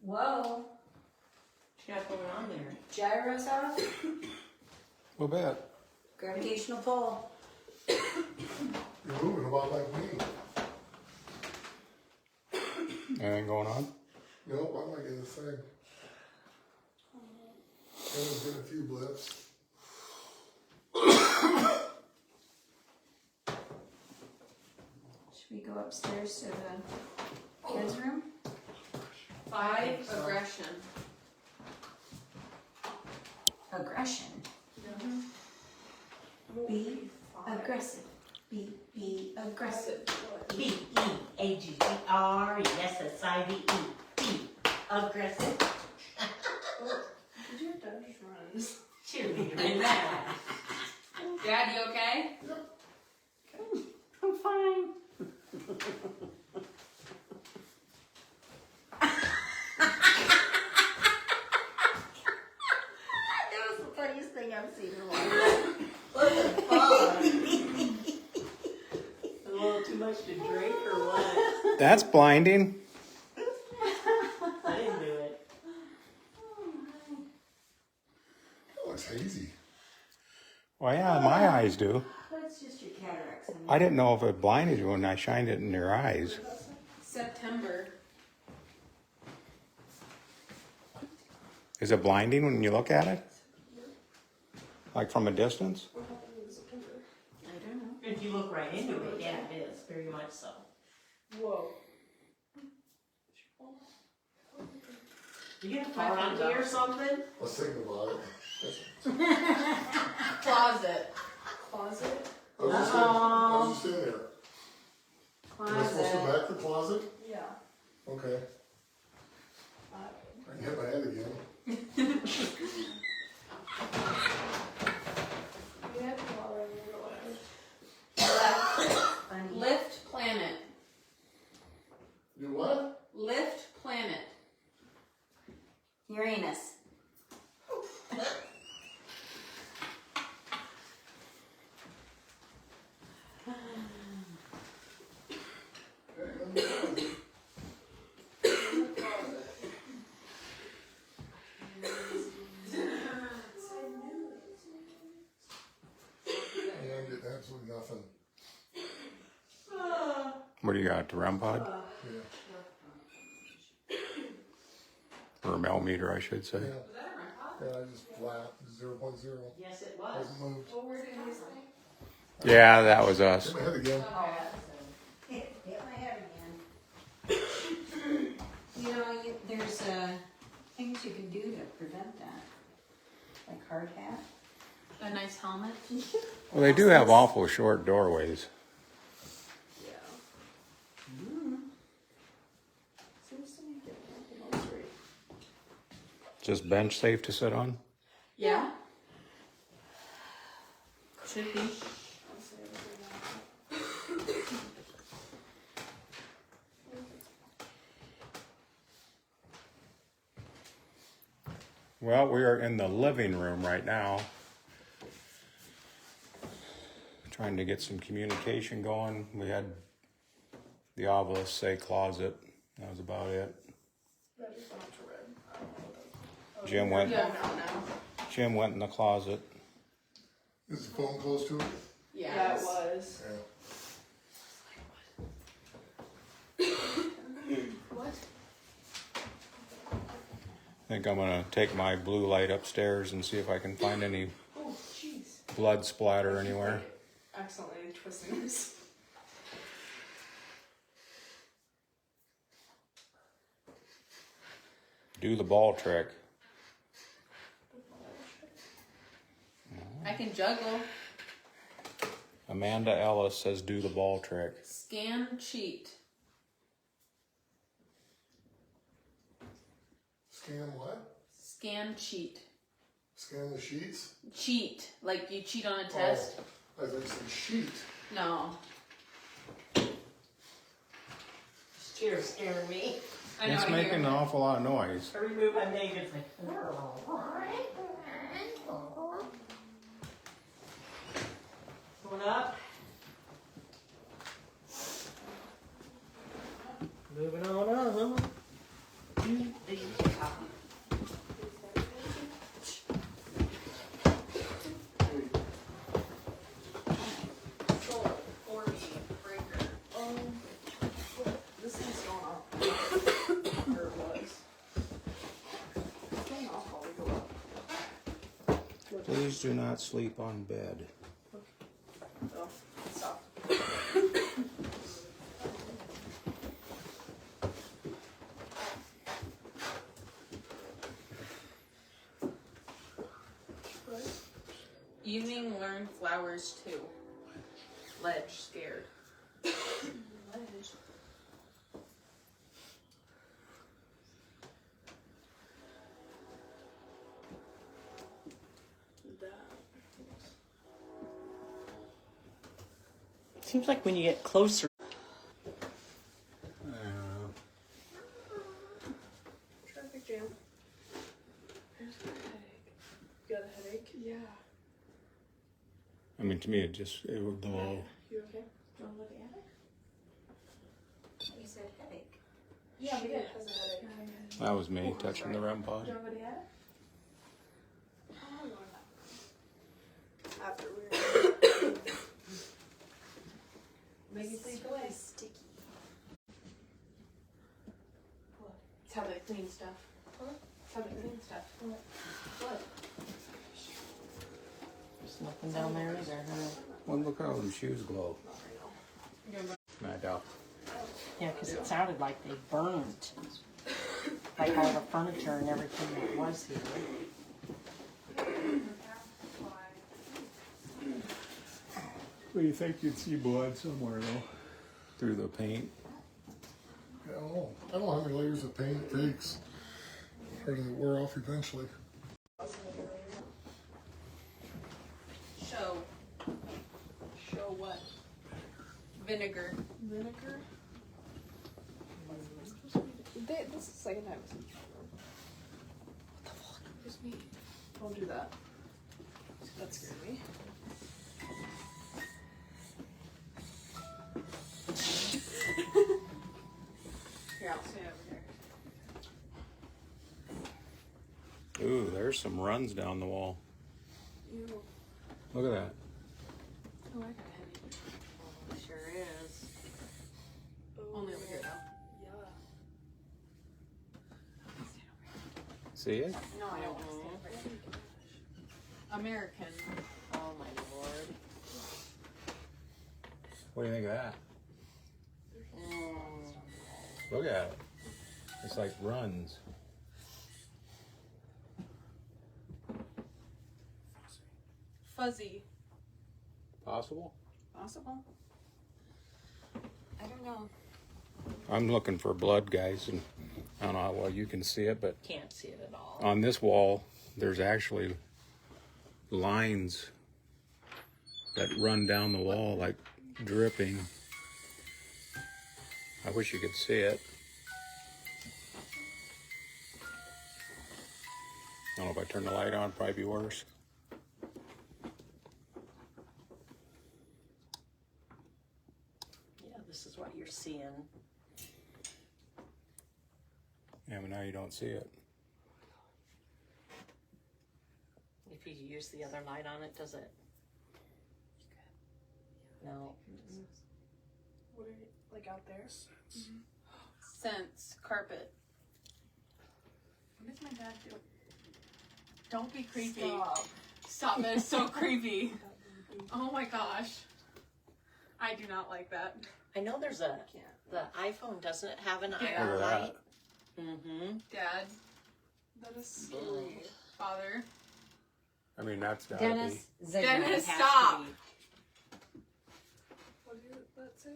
Whoa. What you got going on there? Gyros off. We'll bet. Gravitational pull. You're moving about like me. Anything going on? Nope, I'm not getting the same. Kevin's getting a few blips. Should we go upstairs to the kids' room? 5, aggression. Aggression. Be aggressive. Be aggressive. B-E-A-G-E-R, yes, S-I-V-E. Be aggressive. Did your dog just runs? Cheerleader in that. Dad, you okay? I'm fine. That was the funniest thing I've seen in a while. What the fuck? A little too much to drink or what? That's blinding. I didn't do it. That looks hazy. Well, yeah, my eyes do. That's just your cataracts. I didn't know if it blinded you when I shined it in your eyes. September. Is it blinding when you look at it? Like from a distance? I don't know. If you look right into it, yeah, it is, very much so. Whoa. You gonna fall on me or something? Let's think about it. Closet. Closet? I was just in there. Am I supposed to Closet. back the closet? Yeah. Okay. I can hit my head again. Lift planet. You what? Lift planet. Uranus. I'm getting absolutely nothing. What do you got, the REM pod? Yeah. Or a millimeter, I should say. Yeah. Yeah, I just flat 0.0. Yes, it was. Hasn't moved. Well, where did he say? Yeah, that was us. Hit my head again. Hit my head again. You know, there's things you can do to prevent that. Like hard hat. A nice helmet. Well, they do have awful short doorways. Yeah. Seems to make it the most right. Just bench safe to sit on? Yeah. Should be. Well, we are in the living room right now. Trying to get some communication going. We had the obelisk say closet. That was about it. Jim went Yeah, no. Jim went in the closet. Is the phone close to it? Yeah, it was. Yeah. What? I think I'm gonna take my blue light upstairs and see if I can find any Oh, jeez. blood splatter anywhere. Accidentally twisting this. Do the ball trick. I can juggle. Amanda Ellis says do the ball trick. Scan cheat. Scan what? Scan cheat. Scan the sheets? Cheat. Like you cheat on a test. Oh, I thought you said sheet. No. This chair's scaring me. I know. It's I making an hear. awful lot of noise. Every move I make, it's like, going up. Moving on up. Please do not sleep on bed. Oh, stop. Evening learn flowers too. Ledge scared. Ledge. Seems like when you get closer. Traffic jam. Here's my headache. You got a headache? Yeah. I mean, to me, it would blow. You okay? Do you want to look at it? You said headache. Yeah, she has a headache. That was me touching the REM pod. Do you want to get it? Oh, I'm going after we're Maybe please go away. Sticky. What? It's how they clean stuff. Huh? It's how they clean stuff. What? There's nothing down there either, huh? Well, look how them shoes glow. Smack out. Yeah, because it sounded like they burned. Like all the furniture and everything that was here. Well, you think you'd see blood somewhere, though? Through the paint? I don't know how many layers of paint it takes. Or does it wear off eventually? Show. Show what? Vinegar. Vinegar? This is the second time. What the fuck? Just me. Don't do that. That scared me. Here, I'll stand over here. Ooh, there's some runs down the wall. Ew. Look at that. Oh, I got heavy. Sure is. Only over here though. See it? No, I don't want to stand over here. American. Oh my lord. What do you think of that? Mm. Look at it. It's like runs. Fuzzy. Possible? Possible. I don't know. I'm looking for blood, guys, and I don't know how well you can see it, but Can't see it at all. on this wall, there's actually lines that run down the wall like dripping. I wish you could see it. I don't know if I turn the light on, it'd probably be worse. Yeah, this is what you're seeing. Yeah, but now you don't see it. If you use the other light on it, does it? No. What are you, like out there? Scents. Carpet. What does my dad do? Don't be creepy. Stop. Stop. That is so creepy. Oh my gosh. I do not like that. I know there's the iPhone, doesn't it have an Yeah. IR Look at light? Mm-hmm. Dad. That is scary. Father. I mean, that's gotta Dennis, Ziggy. Dennis, It has to stop. be. What did that say?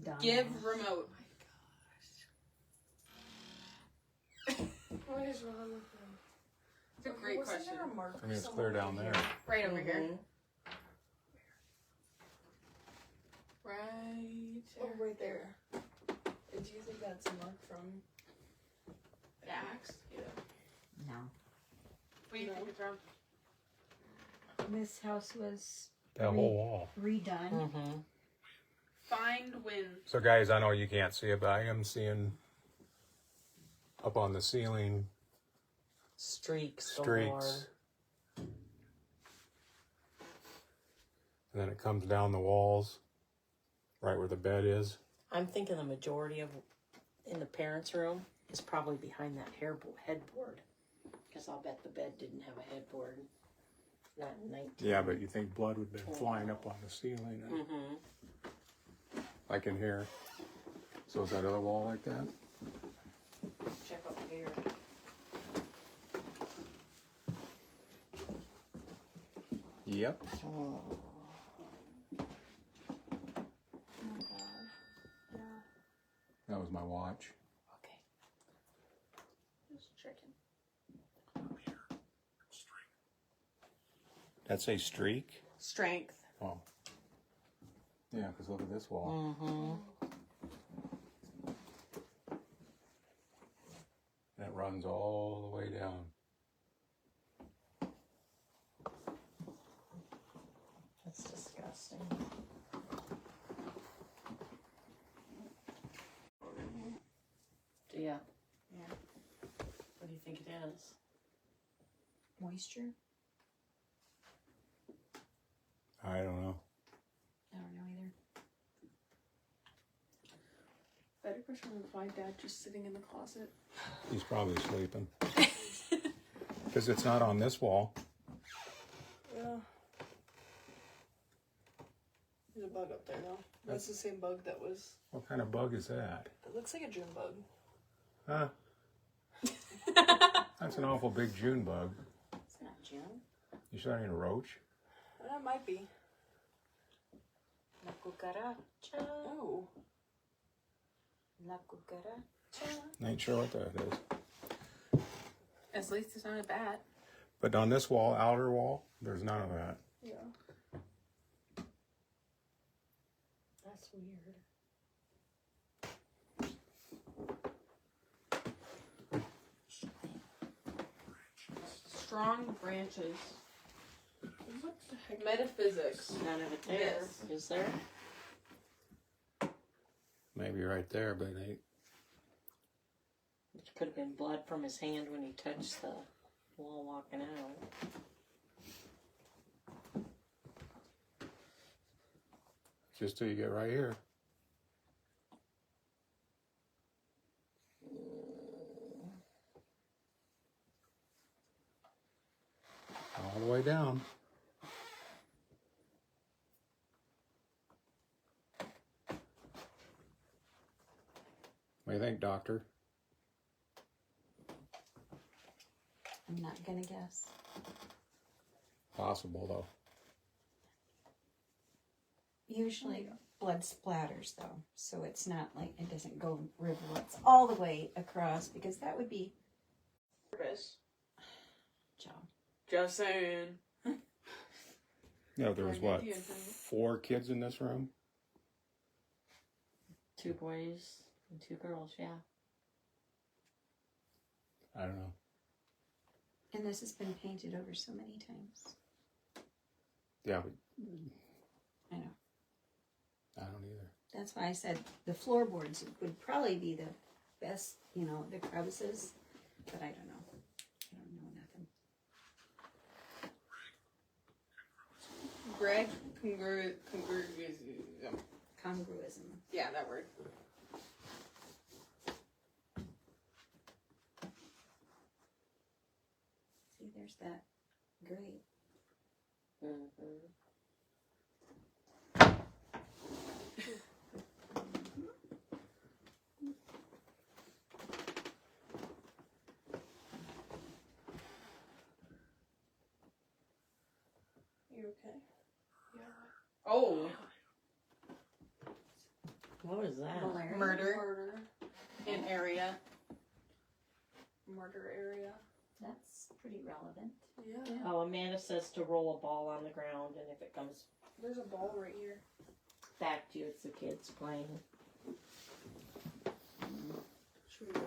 Donna. Give remote. What is wrong with them? It's a great Wasn't question. there a marker I mean, it's somewhere clear down there. Right over here. Mhm. Right. Oh, right there. Do you think that's a mark from Yeah. Max? Yeah. No. What do you think it's from? This house was That whole wall. redone. Mm-hmm. Find win. So guys, I know you can't see it, but I am seeing up on the ceiling Streaks. streaks. And then it comes down the walls, right where the bed is. I'm thinking the majority of in the parents' room is probably behind that headboard, Because I'll bet the bed didn't have a headboard. Not in 19. Yeah, but you think blood would have been flying up on the ceiling, Mm-hmm. like in here. So is that other wall like that? Check up here. Yep. Oh. Oh god. Yeah. That was my watch. Okay. Just checking. That's a streak? Strength. Oh. Yeah, because look at this wall. Mm-hmm. That runs all the way down. That's disgusting. Yeah. Yeah. What do you think it is? Moisture? I don't know. I don't know either. Better question would find Dad just sitting in the closet. He's probably sleeping. Because it's not on this wall. Yeah. There's a bug up there though. That's the same bug that was. What kind of bug is that? It looks like a June bug. Huh? That's an awful big June bug. It's not June. You sure that ain't a roach? It might be. La cucaracha. Oh. La cucaracha. I ain't sure what that is. At least it's not a bat. But on this wall, outer wall, there's none of that. Yeah. That's weird. Strong branches. What the heck? Metaphysics. None of it there. Yes. Is there? Maybe right there, but it ain't. It could have been blood from his hand when he touched the wall walking out. Just till you get right here. All the way down. What do you think, doctor? I'm not gonna guess. Possible, though. Usually blood splatters though, so it's not like it doesn't go rivulets all the way across because that would be Purpose. Joe. Just saying. Yeah, there was what? idea, 4 kids in this room? 2 boys and 2 girls, yeah. I don't know. And this has been painted over so many times. Yeah, I know. I don't either. That's why I said the floorboards would probably be the best, you know, the crevices, but I don't know. I don't know nothing. Greg, Congruism. yeah, that word. See, there's that grate. Mm-hmm. You okay? Yeah. Oh, What was that? Malaria. murder in area. Murder area. That's pretty relevant. Yeah. Oh, Amanda says to roll a ball on the ground, and if it comes There's a ball right here. back to you, it's the kids playing. Should we go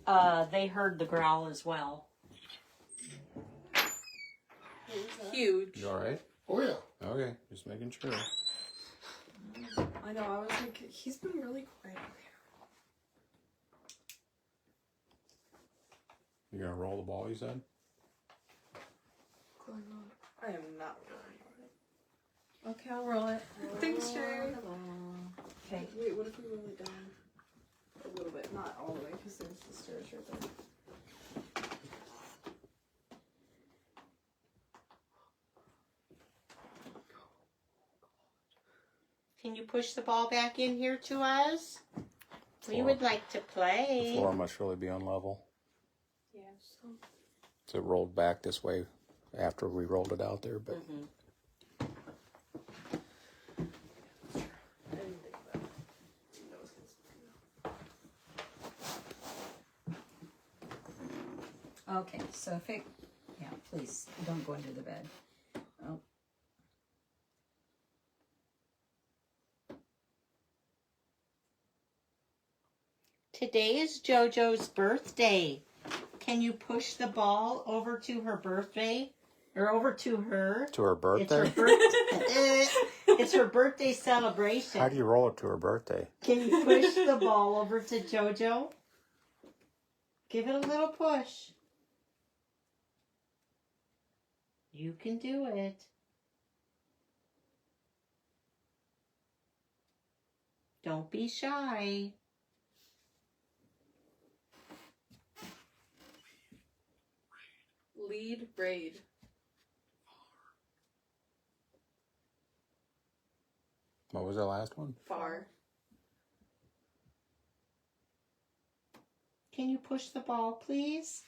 down? They heard the growl as well. What was that? Huge. You alright? Oh yeah. Okay, just making sure. I know, I was like, he's been really quiet. You gonna roll the ball, you said? I am not rolling it. Okay, I'll roll it. Thanks, Sherry. Okay. Wait, what if we roll it down? A little bit, not all the way, because there's the stairs right there. push the ball back in here to us? We Floor. would like to The play. floor must really be unlevel. Yeah, so. So it rolled back this way after we rolled it out there, but Mhm. I didn't think about it. That was good. Okay, so if it, yeah, please, don't go into the bed. Oh, Today is JoJo's birthday. Can you push the ball over to her birthday? Or over to her? to her It's her birthday? birthday. It's her birthday celebration. How do you roll it to her birthday? Can you push the ball over to JoJo? Give it a little push. You can do it. Don't be shy. Lead braid. What was the last one? Far. Can you push the ball, please?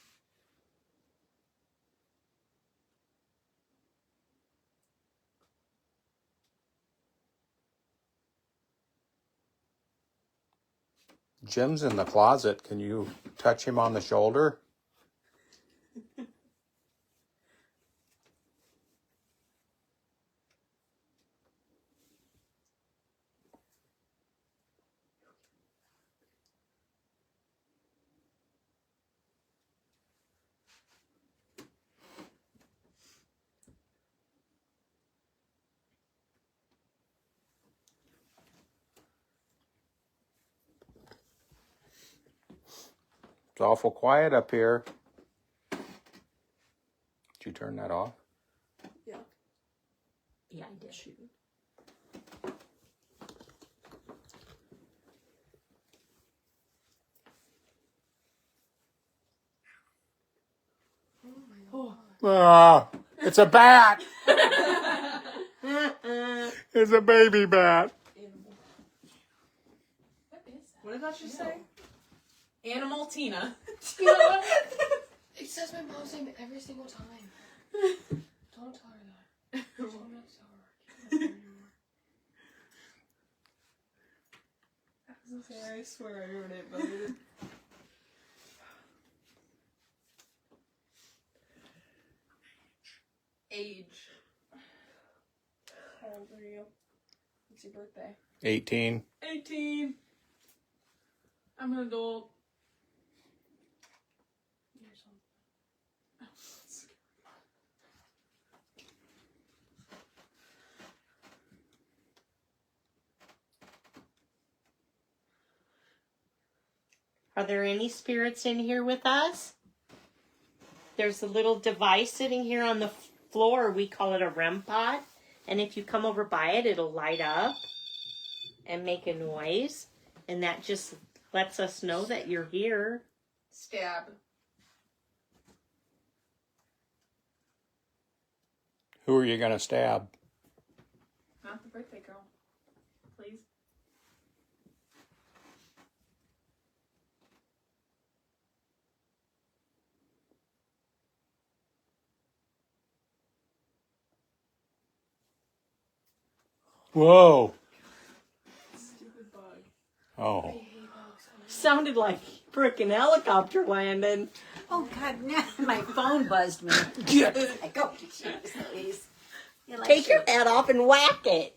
Jim's in the closet. Can you touch him on the shoulder? It's awful quiet up here. Did you turn that off? Yeah. Yeah, I did. Shoot. Oh Ah, it's a bat. It's a baby bat. Animal. What is that? What did that just say? Animal Tina. You know what? It says my mom's name every single time. Don't tell her that. Don't tell her. I can't remember anymore. I was gonna say, I swear I wrote it, but I didn't. Age. How old are you? What's your birthday? 18. 18. I'm an adult. You're something. Are there any spirits in here with us? There's a little device sitting here on the floor. We call it a REM pod. And if you come over by it, it'll light up and make a noise. And that just lets us know that you're here. Stab. Who are you going to stab? Not the birthday girl. Please. Whoa. Stupid bug. Oh. I hate bugs. Sounded like frickin' helicopter landing. oh God, now my phone buzzed me. I go, jeez, Louise. You like Take your hat off and whack it.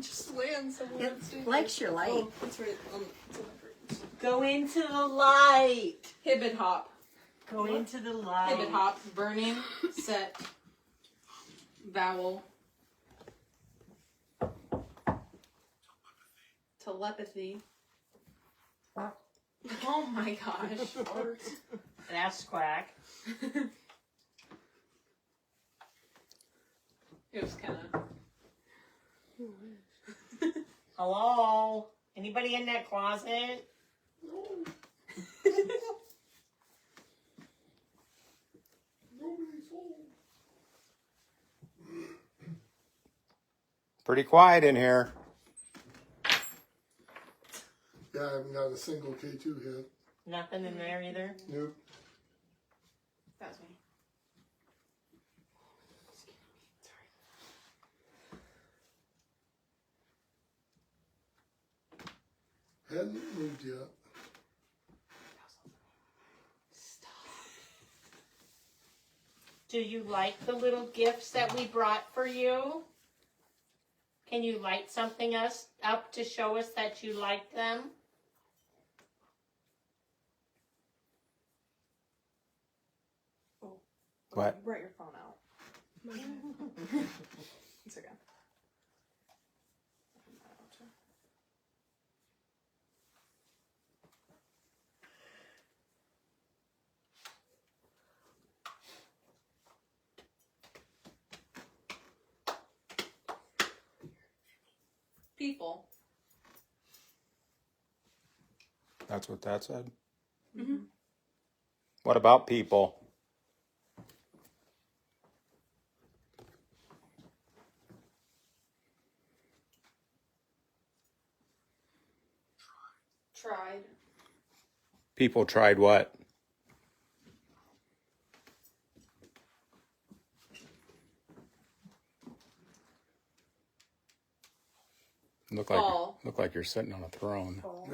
Just land somewhere. It It's likes your light. Oh, it's right on it's in my curtains. Go into the light. Hibbit hop. Go into the light. Hibbit hop. Burning. Set. Vowel. Telepathy. Oh my gosh. That's quack. It was kind of. Hello? Anybody in that closet? Pretty quiet in here. Yeah, I haven't got a single K2 hit. Nothing in there either? Nope. That's me. Hadn't moved yet. Do you like the little gifts that we brought for you? Can you light something up to show us that you like them? What? You brought your phone out. It's okay. People. That's what that said. Mm-hmm. What about people? Tried. People tried what? Fall. Look like you're sitting on a throne. Oh.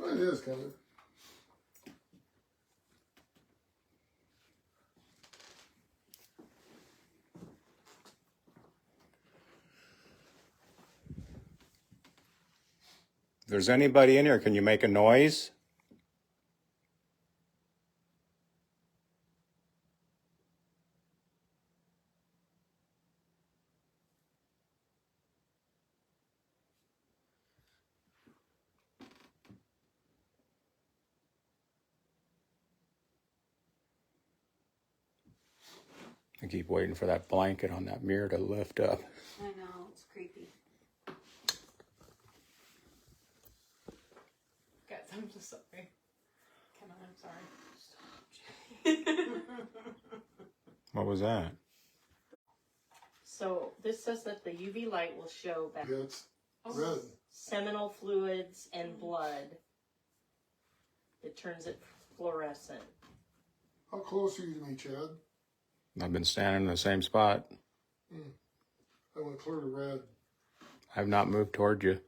Well, it is kind of. If there's anybody in here, can you make a noise? I keep waiting for that blanket on that mirror to lift up. I know, it's creepy. Guys, I'm just sorry. I'm sorry. What was that? So this says that the UV light will show that Yeah, it's red. seminal fluids and blood. It turns it fluorescent. How close are you to me, Chad? I've been standing in the same spot. I went clear to red. I've not moved toward you.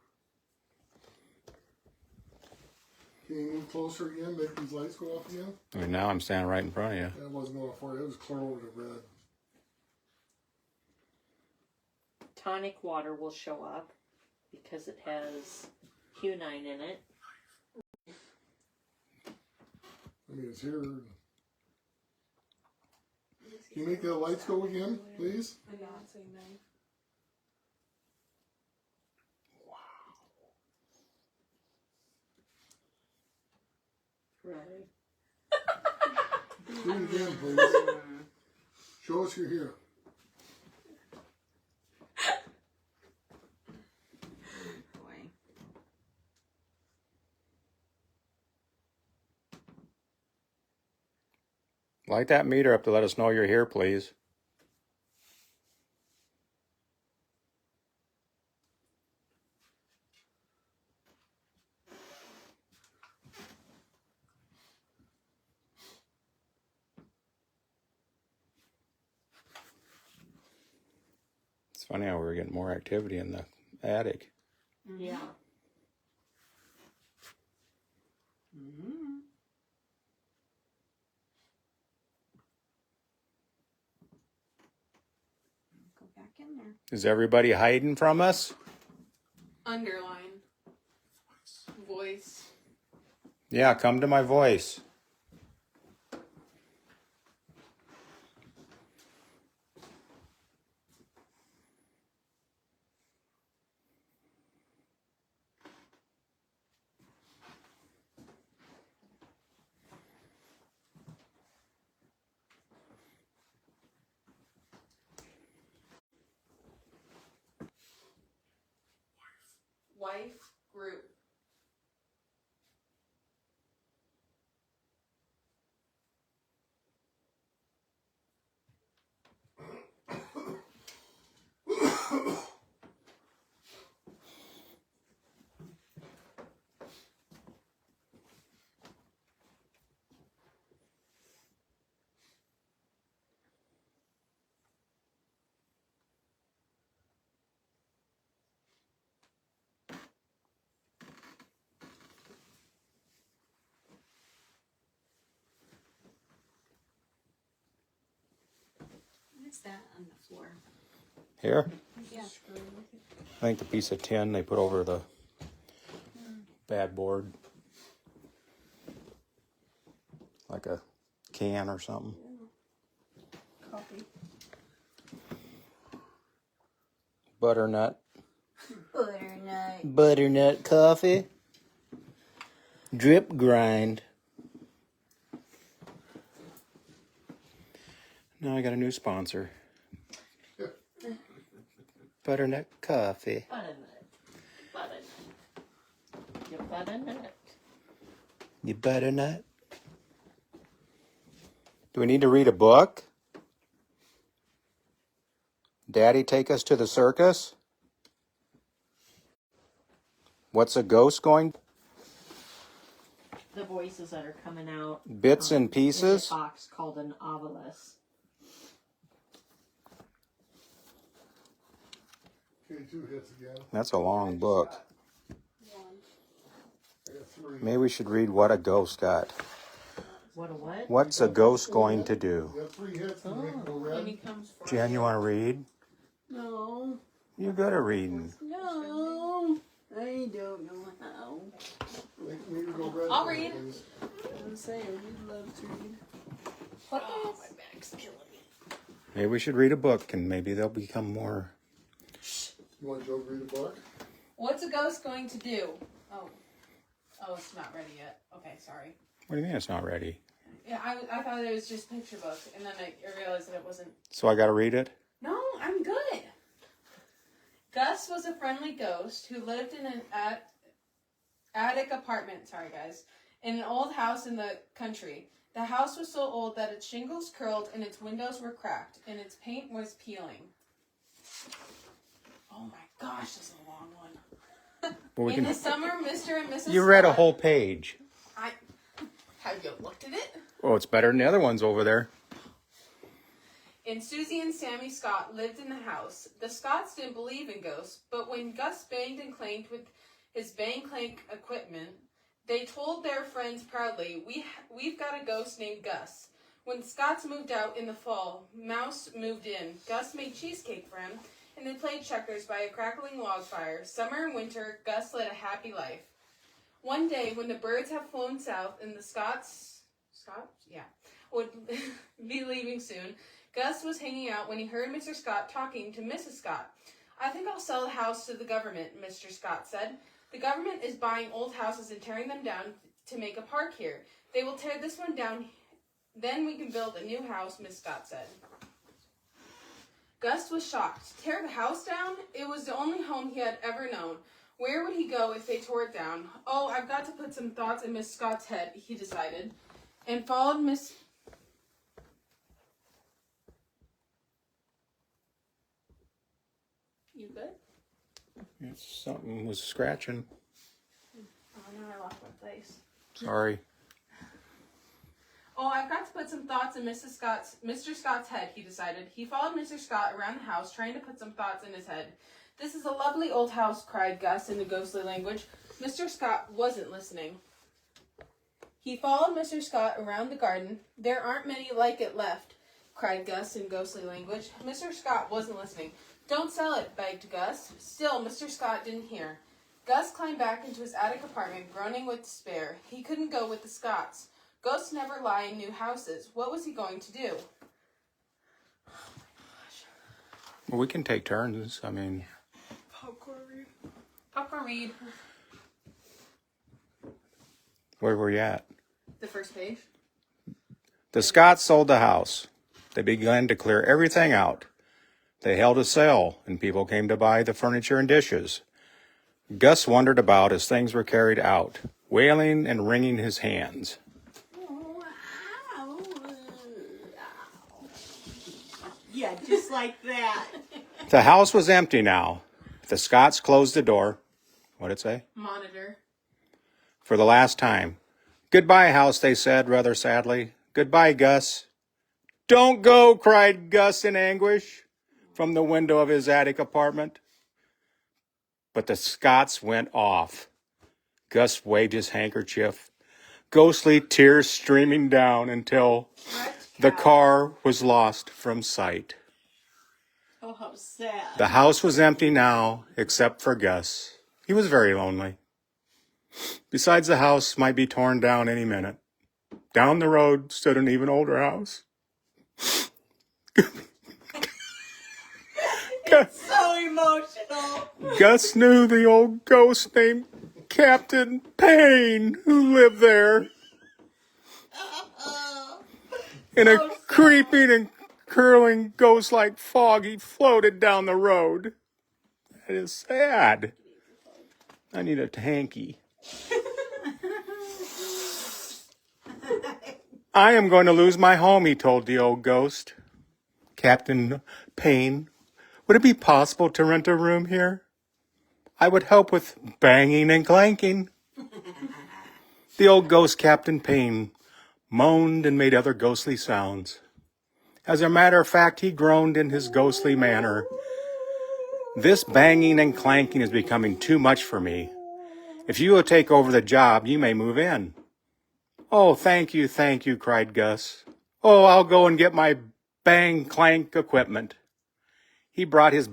Can you move closer again? Make these lights go off again? I mean, now I'm standing right in front of you. That wasn't going for you. It was clear over to red. Tonic water will show up because it has quinine in it. I mean, it's here. Can you make the lights go again, please? I know, it's saying no. Right. Do it again, please. Show us you're here. Boy. Light that meter up to let us know you're here, please. It's funny how we were getting more activity in the attic. Yeah. Mm-hmm. Go back in there. Is everybody hiding from us? Underline. Voice. Yeah, come to my voice. Wife. Group. that on the floor? Here, Yeah. I think the piece of tin they put over the bad board. Like a can or something. Coffee. Butternut. Butternut. Butternut coffee. Drip grind. Now I got a new sponsor. Butternut coffee. Butternut. Butternut. You butternut. You butternut. Do we need to read a book? Daddy, take us to the circus? What's a ghost going? The voices that are coming out. Bits and In a pieces? box called an ovilus. Okay, 2 hits again. That's a long book. I got 3. Maybe we should read What a Ghost Got. What a what? What's a ghost going to do? You got 3 hits and make it go And he red. comes for Jan, you want to read? No. You good at reading. No. I don't know how. Make me go red. I'll for me, read. please. I was saying, we'd love to read. What Oh, is? my back's killing me. Maybe we should read a book and maybe they'll become more. You want Joe to read a book? What's a ghost going to do? Oh, it's not ready yet. Okay, sorry. What do you mean it's not ready? Yeah, I thought it was just picture book, and then I realized that it wasn't. So I got to read it? No, I'm good. Gus was a friendly ghost who lived in an attic apartment. Sorry, guys, in an old house in the country. The house was so old that its shingles curled and its windows were cracked and its paint was peeling. Oh my gosh, this is a long one. Well, we In can... the summer, Mr. and Mrs. You read a Scott- whole page. Have you looked at it? Oh, it's better than the other ones over there. And Susie and Sammy Scott lived in the house. The Scotts didn't believe in ghosts, but when Gus banged and clanked with his bang clank equipment, they told their friends proudly, we've got a ghost named Gus. When the Scotts moved out in the fall, Mouse moved in. Gus made cheesecake for him, and they played checkers by a crackling log fire. Summer and winter, Gus led a happy life. One day, when the birds have flown south and the Scotts, would be leaving soon, Gus was hanging out when he heard Mr. Scott talking to Mrs. Scott. I think I'll sell the house to the government, Mr. Scott said. The government is buying old houses and tearing them down to make a park here. They will tear this one down, then we can build a new house, Miss Scott said. Gus was shocked. Tear the house down? It was the only home he had ever known. Where would he go if they tore it down? Oh, I've got to put some thoughts in Miss Scott's head, he decided, and followed Miss... You good? Something was scratching. Oh, now I lost my place. Sorry. Oh, I've got to put some thoughts in Mr. Scott's head, he decided. He followed Mr. Scott around the house, trying to put some thoughts in his head. This is a lovely old house, cried Gus in the ghostly language. Mr. Scott wasn't listening. He followed Mr. Scott around the garden. There aren't many like it left, cried Gus in ghostly language. Mr. Scott wasn't listening. Don't sell it, begged Gus. Still, Mr. Scott didn't hear. Gus climbed back into his attic apartment, groaning with despair. He couldn't go with the Scotts. Ghosts never lie in new houses. What was he going to do? Oh my gosh. Well, we can take turns. I mean, Popcorn read. Popcorn read. where were you at? The first page. The Scots sold the house. They began to clear everything out. They held a sale, and people came to buy the furniture and dishes. Gus wandered about as things were carried out, wailing and wringing his hands. Yeah, just like that. The house was empty now. The Scots closed the door. What'd it say? Monitor. For the last time. Goodbye, house, they said, rather sadly. Goodbye, Gus. Don't go, cried Gus in anguish from the window of his attic apartment. But the Scots went off. Gus waved his handkerchief, ghostly tears streaming down until the car was lost from sight. Oh, how sad. The house was empty now, except for Gus. He was very lonely. Besides, the house might be torn down any minute. Down the road stood an even older house. So emotional. Gus knew the old ghost named Captain Payne who lived there. In a creeping and curling ghost-like fog, he floated down the road. That is sad. I need a hanky. I am going to lose my home, he told the old ghost. Captain Payne, would it be possible to rent a room here? I would help with banging and clanking. The old ghost, Captain Payne, moaned and made other ghostly sounds. As a matter of fact, he groaned in his ghostly manner. This banging and clanking is becoming too much for me. If you will take over the job, you may move in. Oh, thank you, cried Gus. Oh, I'll go and get my bang clank equipment. He brought his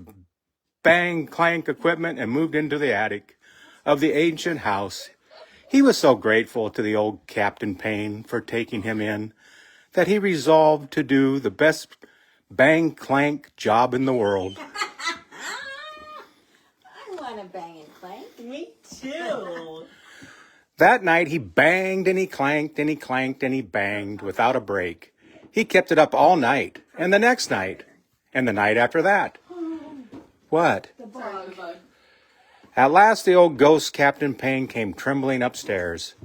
bang clank equipment and moved into the attic of the ancient house. He was so grateful to the old Captain Payne for taking him in that he resolved to do the best bang clank job in the world. I want to bang and clank. Me too. That night he banged and he clanked and he clanked and he banged without a break. He kept it up all night and the next night and the night after that. What? The bug. At last the old ghost Captain Payne came trembling upstairs.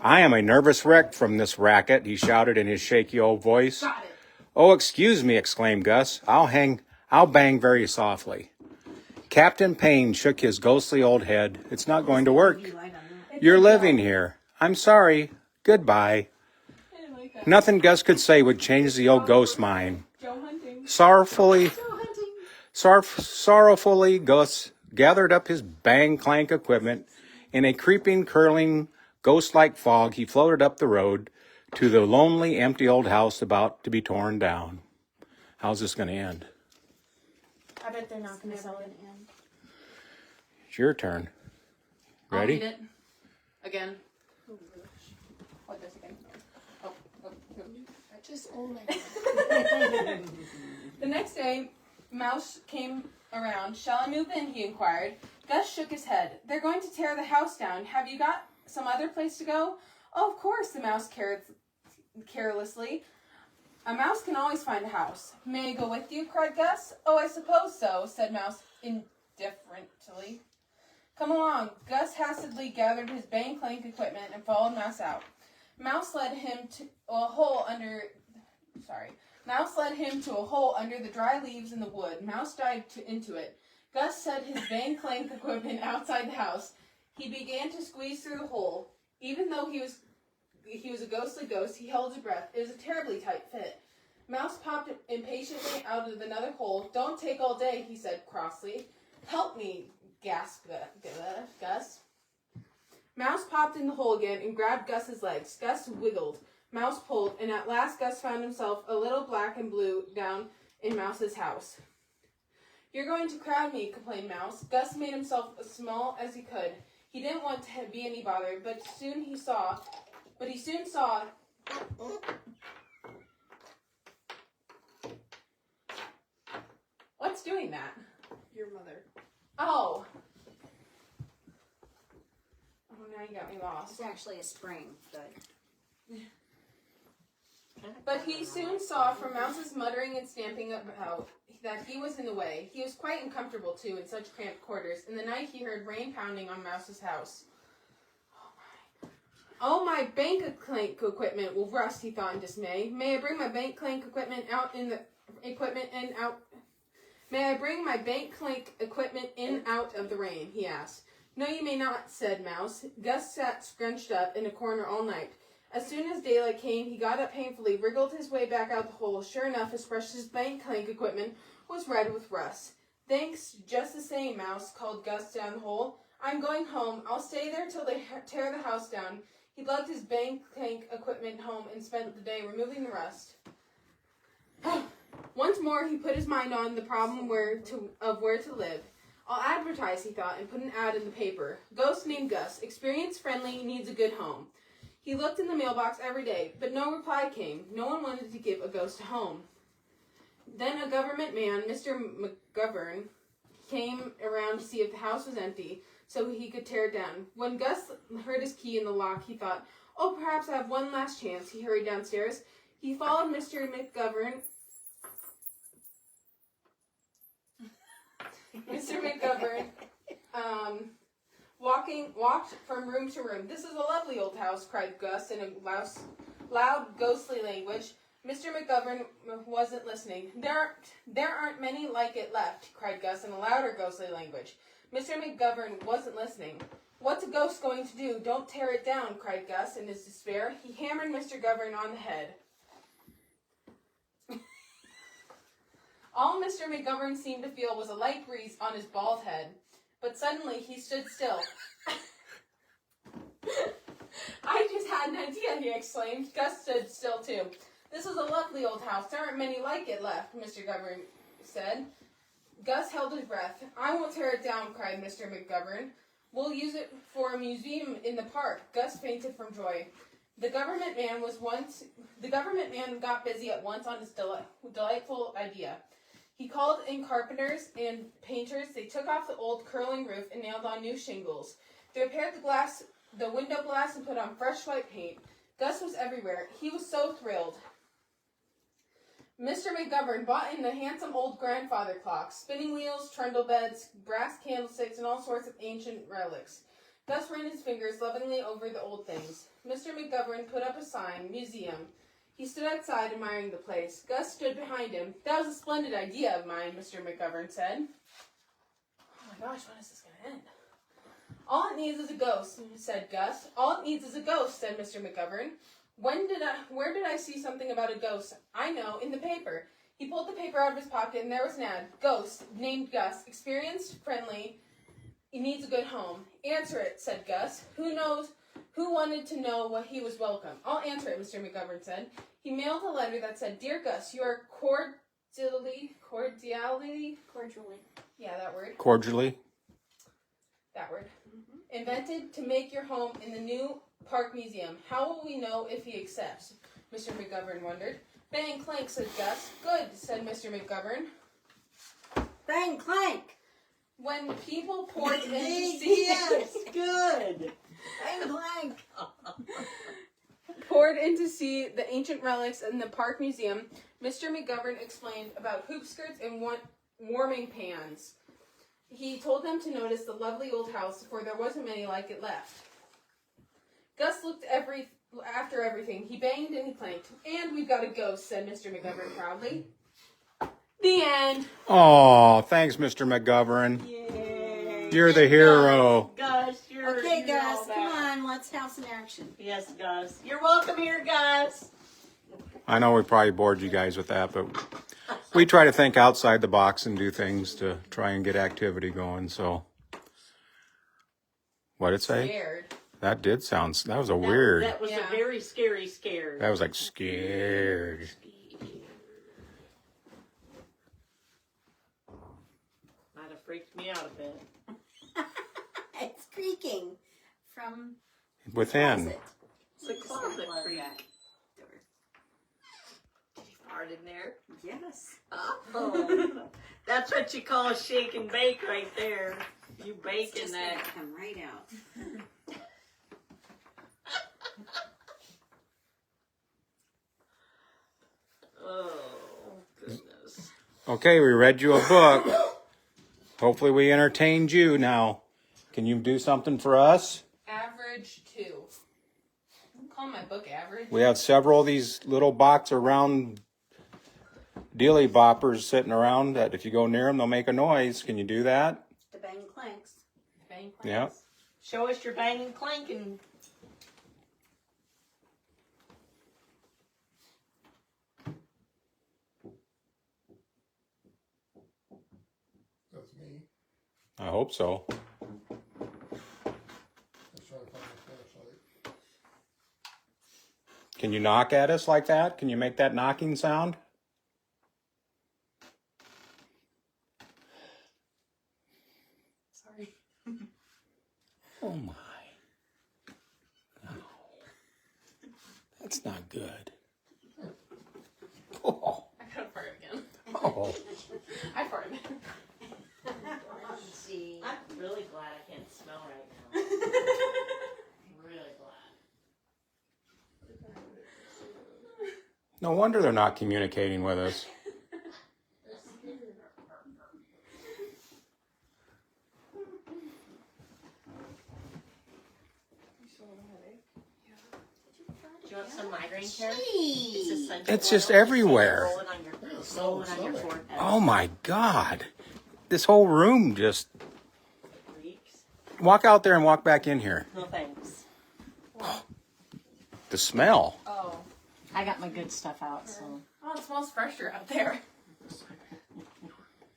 I am a nervous wreck from this racket, he shouted in his shaky old voice. Got it. Oh, excuse me, exclaimed Gus. I'll bang very softly. Captain Payne shook his ghostly old head. It's not going to work. You're living here. I'm sorry. Goodbye. I didn't like that. Nothing Gus could say would change the old ghost's mind. Joe hunting. Sorrowfully, Gus gathered up his bang clank equipment. In a creeping, curling, ghost-like fog, he floated up the road to the lonely, empty old house about to be torn down. How's this going to end? I bet they're not going to sell it. It's your turn. Ready? I'll read it. Again. What this again? Oh. Just only. The next day, Mouse came around. Shall I move in? He inquired. Gus shook his head. They're going to tear the house down. Have you got some other place to go? Oh, of course, the mouse carelessly. A mouse can always find a house. May I go with you? Cried Gus. Oh, I suppose so, said Mouse indifferently. Come along. Gus hastily gathered his bang clank equipment and followed Mouse out. Mouse led him to a hole under the dry leaves in the wood. Mouse dived into it. Gus set his bang clank equipment outside the house. He began to squeeze through the hole. Even though he was a ghostly ghost, he held his breath. It was a terribly tight fit. Mouse popped impatiently out of another hole. Don't take all day, he said crossly. Help me, gasped Gus. Mouse popped in the hole again and grabbed Gus's legs. Gus wiggled. Mouse pulled, and at last Gus found himself a little black and blue down in Mouse's house. You're going to crowd me, complained Mouse. Gus made himself as small as he could. He didn't want to be any bother, but he soon saw. What's doing that? Your mother. Oh. Oh, now you got me lost. It's actually a spring, But he soon saw from Mouse's muttering and stamping about that he was in the way. He was quite uncomfortable, too, in such cramped quarters. In the night, he heard rain pounding on Mouse's house. Oh, my bank clank equipment will rust, he thought in dismay. May I bring my bank clank equipment out of the rain, he asked. No, you may not, said Mouse. Gus sat scrunched up in a corner all night. As soon as daylight came, he got up painfully, wriggled his way back out the hole. Sure enough, his precious bank clank equipment was red with rust. Thanks, just the same, Mouse, called Gus down the hole. I'm going home. I'll stay there till they tear the house down. He lugged his bank clank equipment home and spent the day removing the rust. Once more, he put his mind on the problem of where to live. I'll advertise, he thought, and put an ad in the paper. Ghost named Gus, experienced, friendly, needs a good home. He looked in the mailbox every day, but no reply came. No one wanted to give a ghost a home. Then a government man, Mr. McGovern, came around to see if the house was empty so he could tear it down. When Gus heard his key in the lock, he thought, oh, perhaps I have one last chance. He hurried downstairs. He followed Mr. McGovern. Mr. McGovern walked from room to room. This is a lovely old house, cried Gus in a loud, ghostly language. Mr. McGovern wasn't listening. There aren't many like it left, cried Gus in a louder, ghostly language. Mr. McGovern wasn't listening. What's a ghost going to do? Don't tear it down, cried Gus in his despair. He hammered Mr. McGovern on the head. All Mr. McGovern seemed to feel was a light breeze on his bald head. But suddenly he stood still. I just had an idea, he exclaimed. Gus stood still too. This is a lovely old house. There aren't many like it left, Mr. McGovern said. Gus held his breath. I won't tear it down, cried Mr. McGovern. We'll use it for a museum in the park. Gus fainted from joy. The government man got busy at once on his delightful idea. He called in carpenters and painters. They took off the old curling roof and nailed on new shingles. They repaired the window glass and put on fresh white paint. Gus was everywhere. He was so thrilled. Mr. McGovern bought in the handsome old grandfather clock, spinning wheels, trundle beds, brass candlesticks, and all sorts of ancient relics. Gus ran his fingers lovingly over the old things. Mr. McGovern put up a sign, museum. He stood outside admiring the place. Gus stood behind him. That was a splendid idea of mine, Mr. McGovern said. Oh my gosh, when is this going to end? All it needs is a ghost, said Gus. All it needs is a ghost, said Mr. McGovern. Where did I see something about a ghost? I know, in the paper. He pulled the paper out of his pocket and there was an ad. Ghost, named Gus, experienced, friendly, he needs a good home. Answer it, said Gus. Who wanted to know what he was welcome? I'll answer it, Mr. McGovern said. He mailed a letter that said, Dear Gus, you are cordially. Yeah, that word. Cordially. That word. Mm-hmm. Invented to make your home in the new Park Museum. How will we know if he accepts? Mr. McGovern wondered. Bang clank, said Gus. Good, said Mr. McGovern. Bang clank. When people poured in to see Yes, good. Bang clank. poured in to see the ancient relics in the Park Museum, Mr. McGovern explained about hoop skirts and warming pans. He told them to notice the lovely old house, for there wasn't many like it left. Gus looked after everything. He banged and he clanked. And we've got a ghost, said Mr. McGovern proudly. The end. Oh, thanks, Mr. McGovern. Yay. You're the hero. Gus, Okay, you're Gus, all come that. on, let's have some action. Yes, Gus. You're welcome here, Gus. I know we probably bored you guys with that, but we try to think outside the box and do things to try and get activity going. So, what'd it say? Scared. That was a weird. That was Yeah. a very scary scare. That was like scared. Might have freaked me out a bit. It's creaking from Within. closet. It's a closet Close creak. that door. Did you fart in there? Yes. Oh, that's what you call a shake and bake right there. You It's bake in just that. gonna come right out. Oh, goodness. Okay, we read you a book. Hopefully we entertained you. Now, can you do something for us? Average 2. I'm calling my book average. We have several of these little box around dealy boppers sitting around that if you go near them, they'll make a noise. Can you do that? The bang clanks. Bang Yeah. clanks. Show us your banging clanking. That's me. I hope so. Let's try to find a flashlight. Can you knock at us like that? Can you make that knocking sound? That's not good. Oh. I gotta fart again. Oh. I farted. Let's see. I'm really glad I can't smell right now. I'm really glad. No wonder they're not communicating with us. Do you want some migraine care? It's essential It's just oil. everywhere. Roll it on your, roll it on your forehead. Oh my God. This whole room just... Reeks. Walk out there and walk back in here. No thanks. The smell. Oh. I got my good stuff out, so. Oh, it smells fresher out there.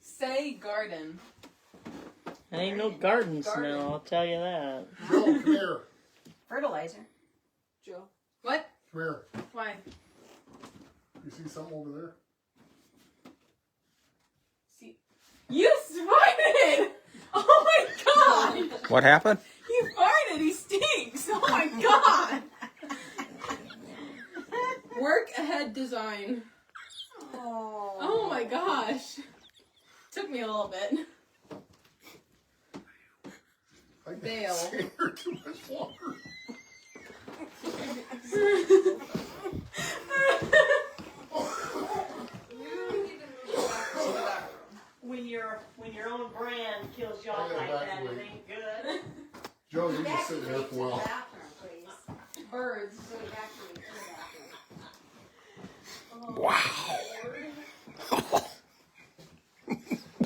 Say garden. It ain't no garden smell, I'll tell you that. Joe, come here. Fertilizer. Joe. What? Come here. Why? You see something over there? See. You farted! Oh my god! What happened? He farted! He stinks! Oh my god! Work ahead design. Oh my gosh. Took me a little bit. I can't Dale. stay here too much longer. When your own brand kills you off I gotta like that, it evacuate. ain't good. Joe, you just sit there for a while. Bathroom, please. Birds. So evacuate to the bathroom. Wow.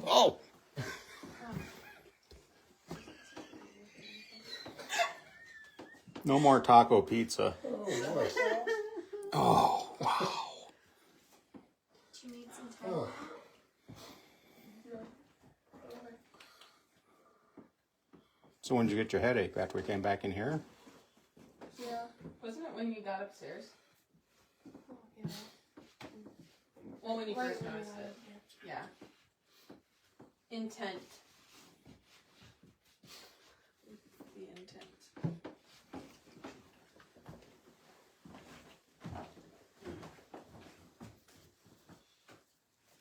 Oh. No more taco pizza. Oh, boy. Oh, wow. Do you need some time? Oh. Oh. So when did you get your headache? After we came back in here? Yeah. Wasn't it when you got upstairs? Well, when you first noticed it. Yeah. Intent. The intent.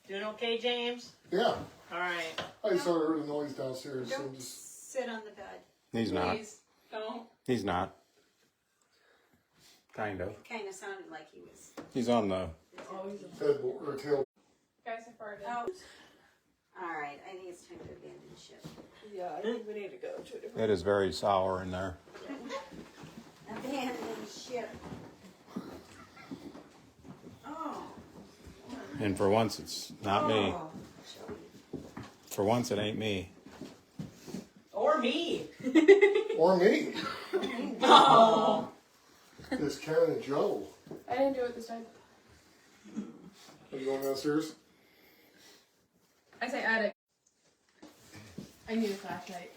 Doing okay, James? Yeah. Alright. I just sort of heard a noise downstairs. So Don't just, sit on the bed. He's not. Please, don't. He's not. Kind of. It kind of sounded like he was. He's on the... headboard or tail. Guys, I farted. Oh. All right, I think it's time to abandon ship. Yeah, I think we need to go to a different. It is very sour in there. Abandon ship. Oh. And for once, it's not me. Oh, Joey. For once, it ain't me. Or me. Or me. Oh. It's Karen and Joe. I didn't do it this time. Are you going downstairs? I say attic. I need a flashlight.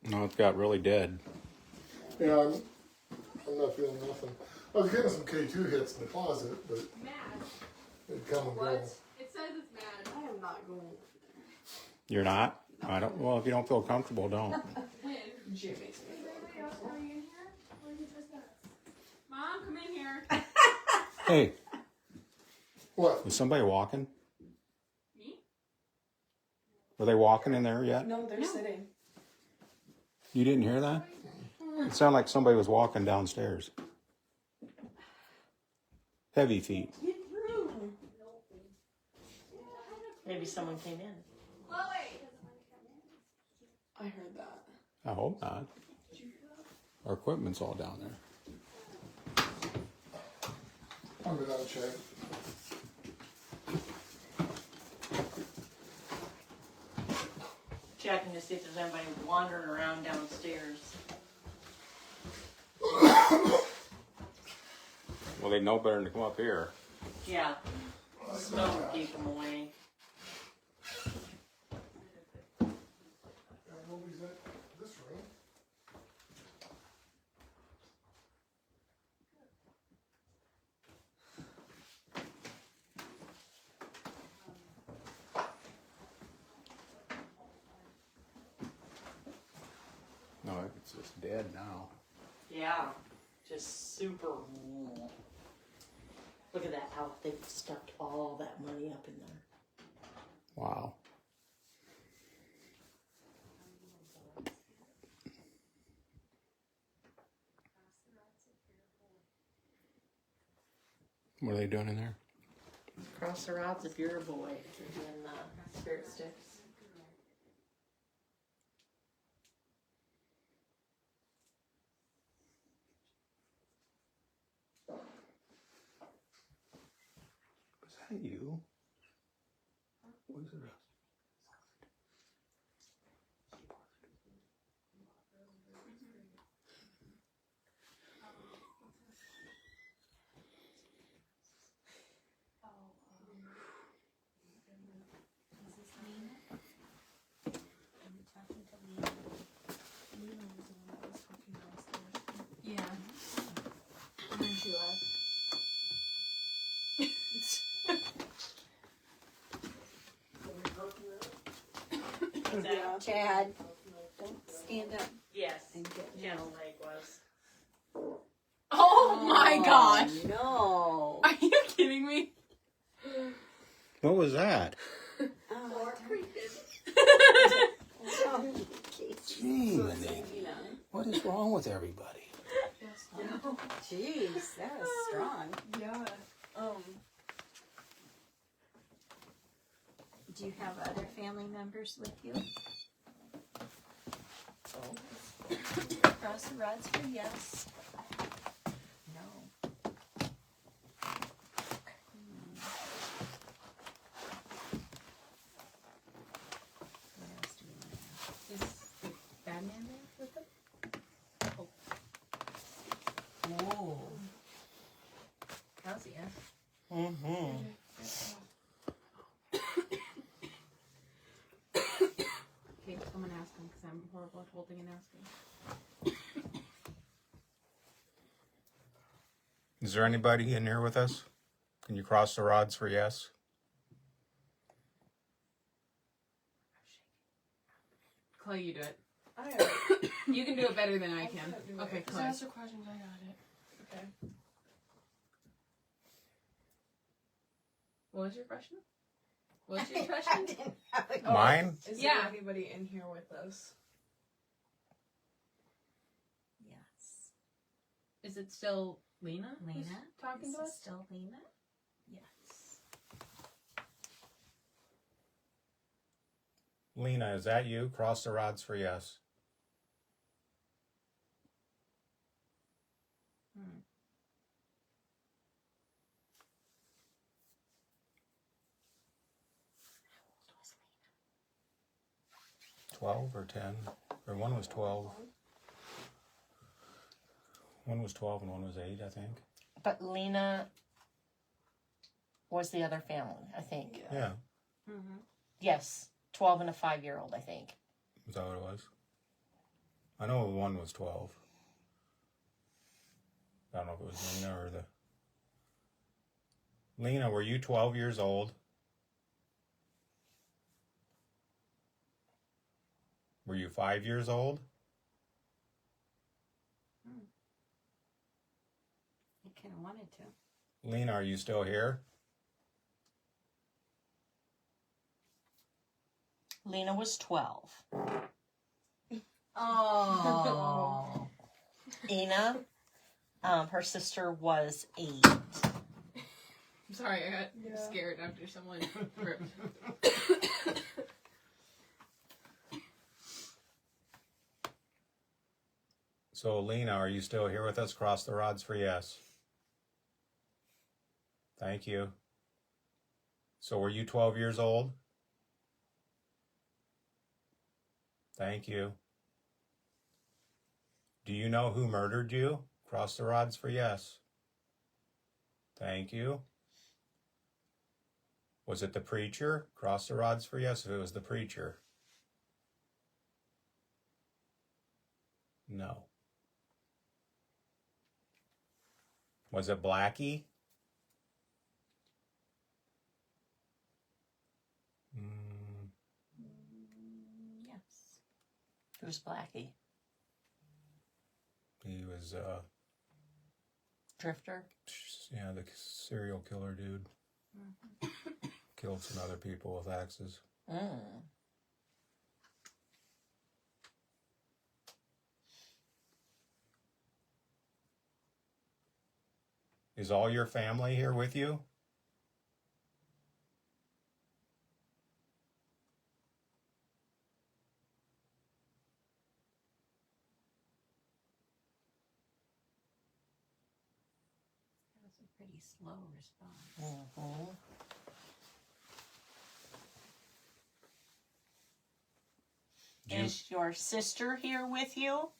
No, it got really dead. Yeah, I'm not feeling nothing. I was getting some K2 hits in the closet, but Mad. it'd come and go. What? It says it's mad. I am not going. You're not? I don't. Well, if you don't feel comfortable, don't. When? Jimmy. Anybody else going in here? Or is it just us? Mom, come in here. Hey, What? was somebody walking? Me? Were they walking in there yet? No, they're sitting. You didn't hear that? It sounded like somebody was walking downstairs. Heavy feet. Maybe someone came in. I heard that. I hope not. Our equipment's all down there. I'm gonna check. Checking to see if there's anybody wandering around downstairs. Well, they know better than to come up here. Yeah. Smell would keep them away. Nobody's in this room. No, it's just dead now. Yeah, just super. Look at that, how they've stuffed all that money up in there. Wow. What are they doing in there? Cross the rods if you're a boy. They're doing the spirit sticks. Is that you? What is it? Yeah. And then she left. Chad, don't stand up. Yes, And get gentle leg was. Oh my gosh! No. Are you kidding me? What was that? Oh, Gee, what is wrong with everybody? jeez, that was strong. Yeah. Do you have other family members with you? Cross the rods for yes. No. What else do we want to have? Is the bad man there with them? Oh. How's he? Mm-hmm. Okay, someone ask him because I'm horrible at holding and asking. Is there anybody in here with us? Can you cross the rods for yes? Clay, you do it. I got it. You can do it better than I can. can't do it. Okay, Just Clay. ask the questions. I got it. Okay. What was your question? What's your question? Mine? Is Yeah. there anybody in here with us? Yes. Is it still Lena? who's Lena? talking Is to it us? still Lena? Yes. Lena, is that you? Cross the rods for yes. Hmm. 12 or 10? Or one was 12. One was 12 and one was 8, I think. But Lena was the other family, I think. Yeah. Mm-hmm. Yes, 12 and a 5-year-old, I think. Is that what it was? I know one was 12. I don't know if it was Lena or the... Lena, were you 12 years old? Were you 5 years old? You kind of wanted to. Lena, are you still here? Lena was 12. Oh. Ina, her sister was 8. I'm sorry, I got scared after someone ripped. So, Lena, are you still here with us? Cross the rods for yes. Thank you. So, were you 12 years old? Thank you. Do you know who murdered you? Cross the rods for yes. Thank you. Was it the preacher? Cross the rods for yes if it was the preacher. No. Was it Blackie? Yes. Who's Blackie? He was, Drifter. yeah, the serial killer dude. Killed some other people with axes. Mm. Is all your family here with you? That was a pretty slow response. Mm-hmm. Do you, Is your sister here with you?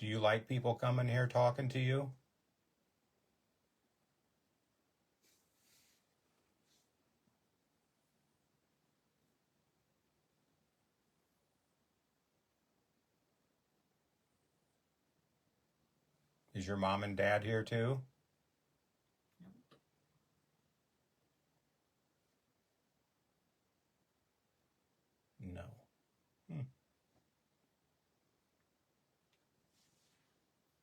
do you like people coming here talking to you? Is your mom and dad here too? No.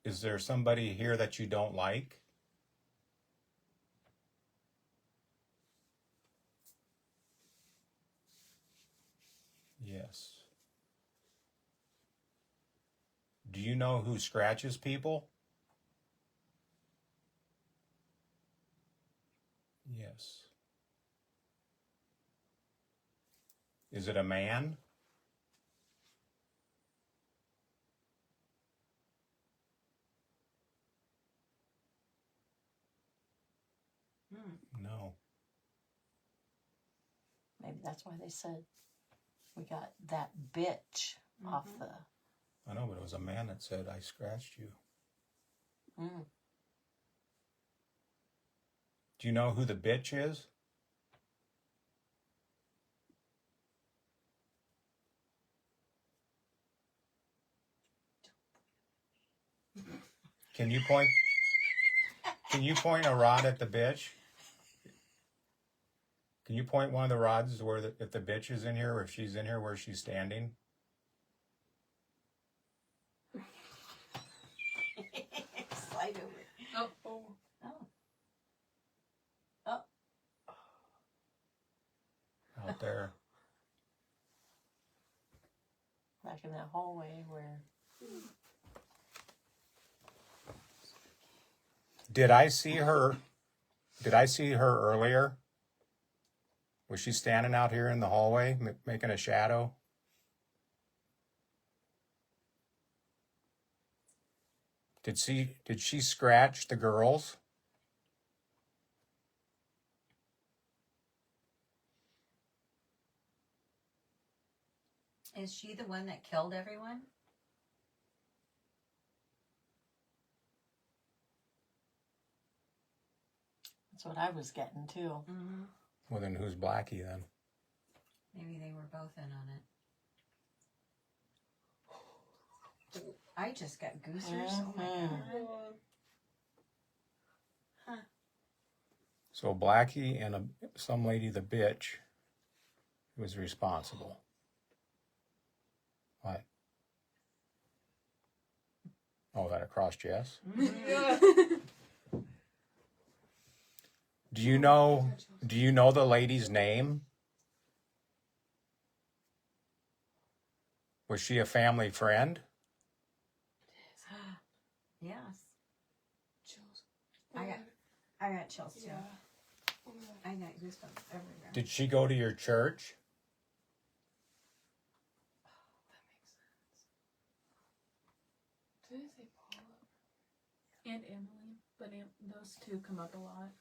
Is there somebody here that you don't like? Yes. Do you know who scratches people? Yes. Is it a man? No. Maybe that's why they said we got that bitch off the. I know, but it was a man that said, I scratched you. Mm. Do you know who the bitch is? Can you point a rod at the bitch? Can you point one of the rods where if the bitch is in here or if she's in here where she's standing? Slide over. Oh. Oh. Out there. Back in that hallway where. Did I see her earlier? Was she standing out here in the hallway making a shadow? Did she scratch the girls? Is she the one that killed everyone? That's what I was getting too. Mm-hmm. Well, then who's Blackie then? Maybe they were both in on it. I just got goosers. Oh my god. Huh. So Blackie and some lady, the bitch, was responsible. What? Oh, that across Jess? Yeah. Do you know the lady's name? Was she a family friend? Yes. Chills. I got chills too. Yeah. I got goosebumps everywhere. Did she go to your church? Did I say Paula? And Emily, but those two come up a lot.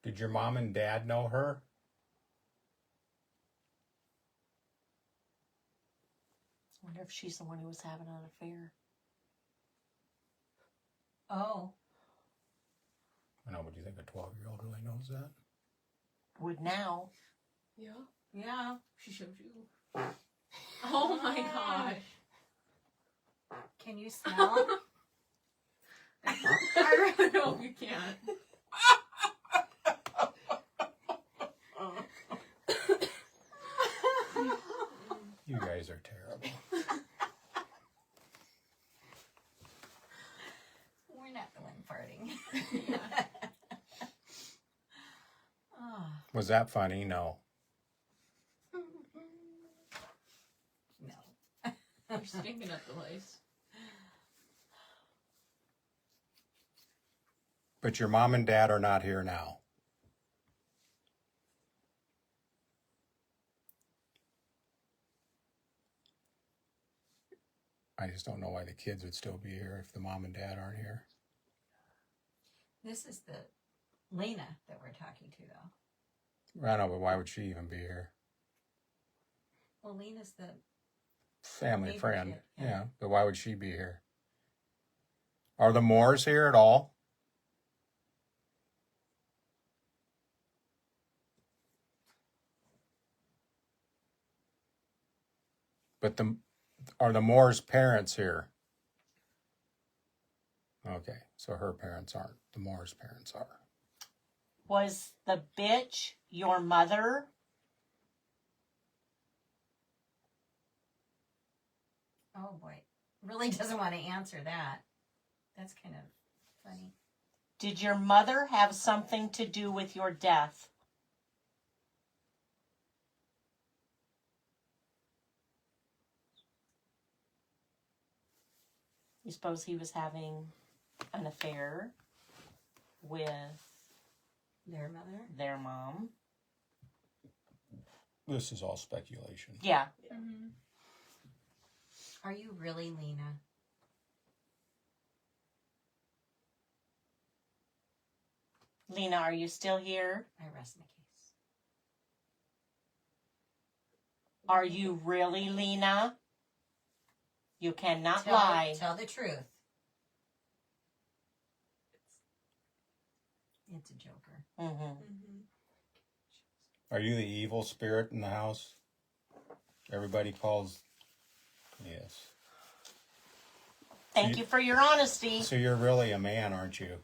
Did your mom and dad know her? I wonder if she's the one who was having an affair. Oh. I know, but do you think a 12-year-old really knows that? Would now. Yeah. Yeah. She showed you. Oh my gosh. Can you you smell? I really hope you can't. You guys are terrible. We're not the one farting. Oh, Was that funny? No. no. You're stinking up the place. But your mom and dad are not here now. I just don't know why the kids would still be here if the mom and dad aren't here. This is the Lena that we're talking to, though. I know, but why would she even be here? Well, Lena's the Family Neighbor friend. kid, Yeah. yeah. But why would she be here? Are the Moores here at all? But are the Moore's parents here? Okay, so her parents aren't. The Moore's parents are. Was the bitch your mother? oh boy, really doesn't want to answer that. That's kind of funny. Did your mother have something to do with your death? You suppose he was having an affair with Their mother? their mom? This is all speculation. Yeah. Mm-hmm. Are you really Lena? Lena, are you still here? I rest my case. Are you really Lena? You cannot Tell, lie. Tell the truth. It's a joker. Mm-hmm. Are you the evil spirit in the house? Everybody calls. Yes. Thank you for your honesty. So you're really a man, aren't you?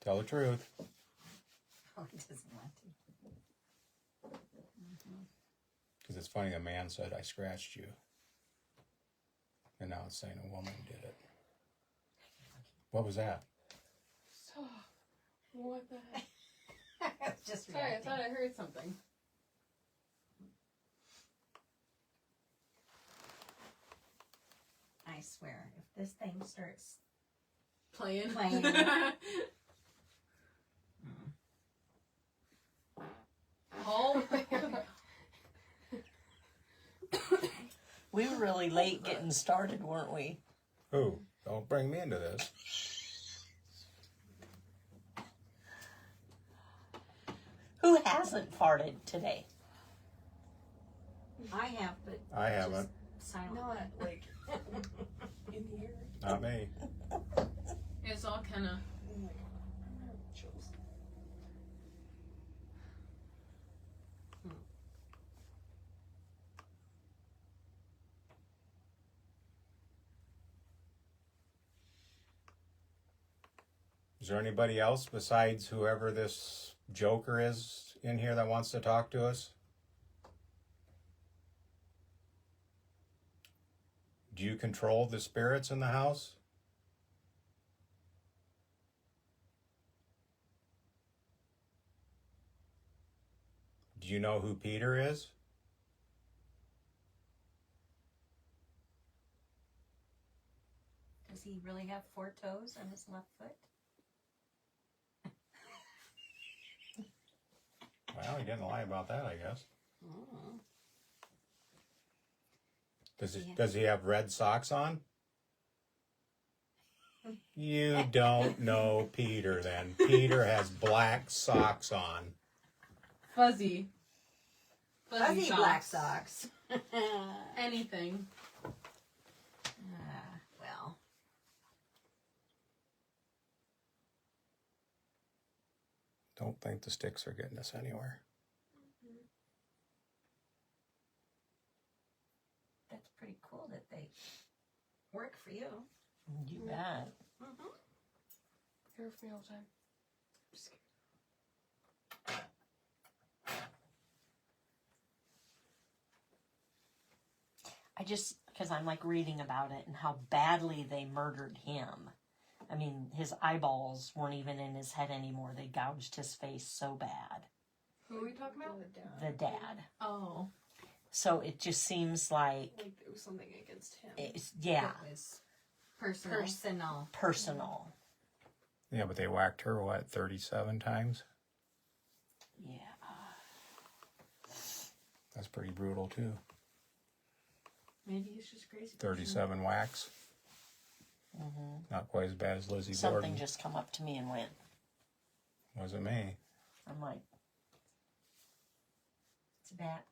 Tell the truth. Oh, he doesn't want to. Because it's funny, the man said, I scratched you. And now it's saying a woman did it. What was that? So, what the heck? I was just Sorry, I reacting. thought I heard something. I swear, if this thing starts Playing. Playing. Oh my God. We were really late getting started, weren't we? Who? Don't bring me into this. Who hasn't farted today? I have, but I haven't. silent. Not like in here. Not me. It's all kind of. I'm like, chills. Is there anybody else besides whoever this joker is in here that wants to talk to us? Do you control the spirits in the house? Do you know who Peter is? Does he really have 4 toes on his left foot? Well, he didn't lie about that, I guess. Oh. Does he have red socks on? You don't know Peter then. Peter has black socks on. Fuzzy. Fuzzy black socks. Anything. Well. Don't think the sticks are getting us anywhere. That's pretty cool that they Work for you. You bet. Hear from me all the time. Just kidding. I just, because I'm like reading about it and how badly they murdered him. I mean, his eyeballs weren't even in his head anymore. They gouged his face so bad. Who are we talking about? The dad. Oh. So it just seems like, Like it was something against him. it's, yeah, It was personal. personal. Yeah, but they whacked her, what, 37 times? Yeah. That's pretty brutal, too. Maybe he's just crazy. 37 whacks. Not quite as bad as Lizzie Something Borden. just come up to me and went. Wasn't me. I'm like, It's a bat.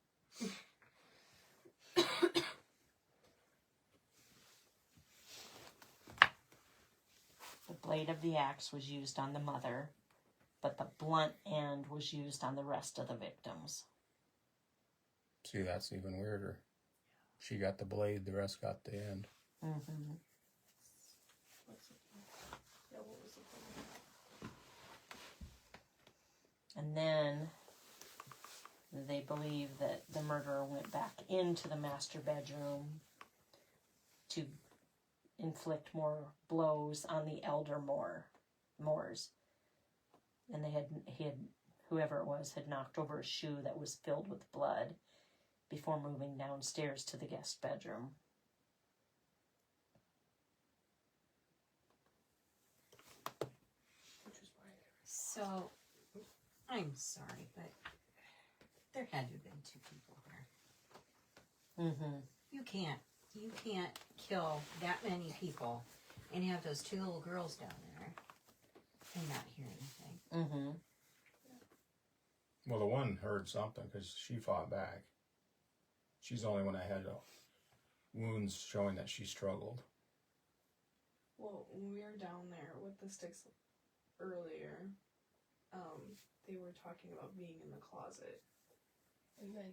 the blade of the axe was used on the mother, but the blunt end was used on the rest of the victims. See, that's even weirder. She got the blade, the rest got the end. Mm-hmm. Yeah, what was the point? And then they believe that the murderer went back into the master bedroom to inflict more blows on the elder Moors. And whoever it was had knocked over a shoe that was filled with blood before moving downstairs to the guest bedroom. So, I'm sorry, but there had to have been two people here. Mm-hmm. You can't kill that many people and have those two little girls down there and not hear anything. Mm-hmm. Well, the one heard something because she fought back. She's the only one that had wounds showing that she struggled. Well, when we were down there with the sticks earlier, they were talking about being in the closet. And then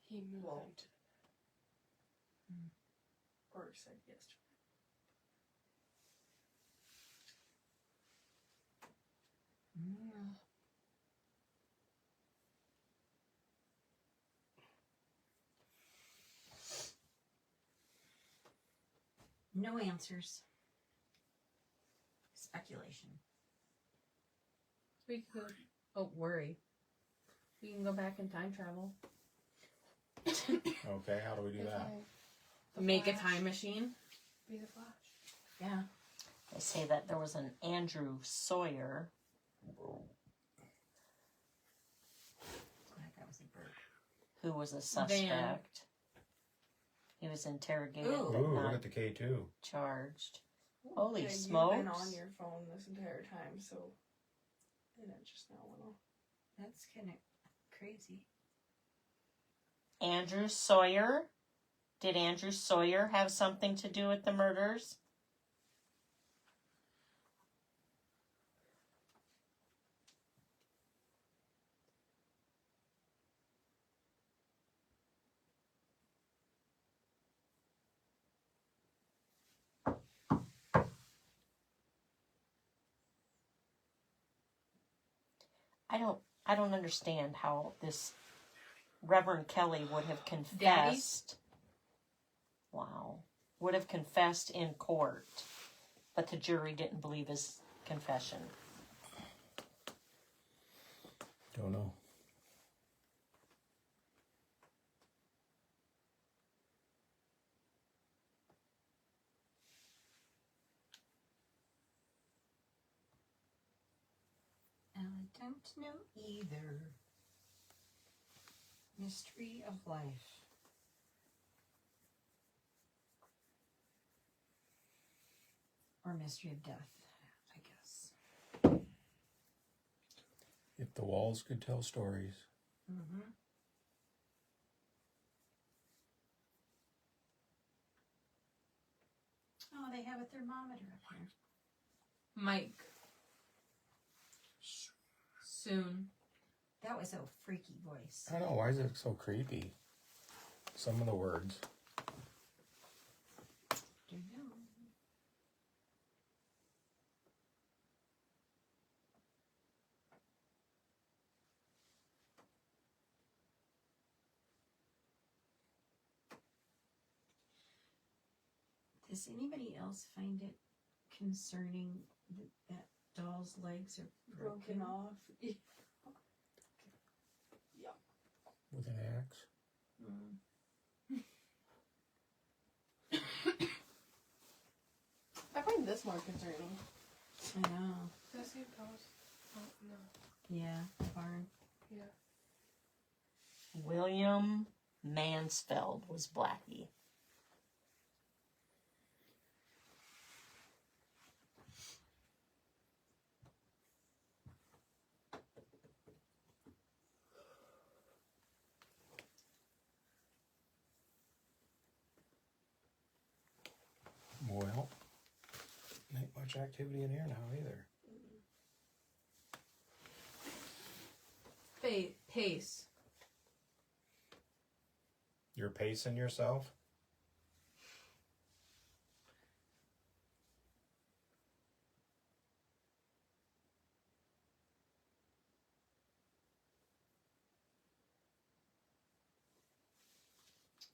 he moved Well, them to the bed. or said yesterday. No answers. Speculation. We could. Oh, worry. We can go back in time travel. Okay, how do we do If that? Make a Flash. time machine. Be the Flash. Yeah. They say that there was an Andrew Sawyer That was a bird. who was a suspect. He was interrogated Ooh. but Ooh, look not at the K2. charged. Holy Yeah, smokes. You've been on your phone this entire time, so. And it just now went off. That's kind of crazy. Andrew Sawyer? Did Andrew Sawyer have something to do with the murders? I don't understand how this Reverend Kelly would have confessed. Wow. Would have confessed in court, but the jury didn't believe his confession. Don't know. I don't know either. Mystery of life. Or mystery of death, I guess. If the walls could tell stories. Mm-hmm. Oh, they have a thermometer up here. Mike. Soon. That was a freaky voice. I don't know, why is it so creepy? Some of the words. Don't know. Does anybody else find it concerning that doll's legs are broken? Off. With an axe. I find this more concerning. I know. Did I see a post? Oh, no. Yeah, barn. Yeah. William Mansfeld was Blackie. Well, ain't much activity in here now either. Pace. You're pacing yourself?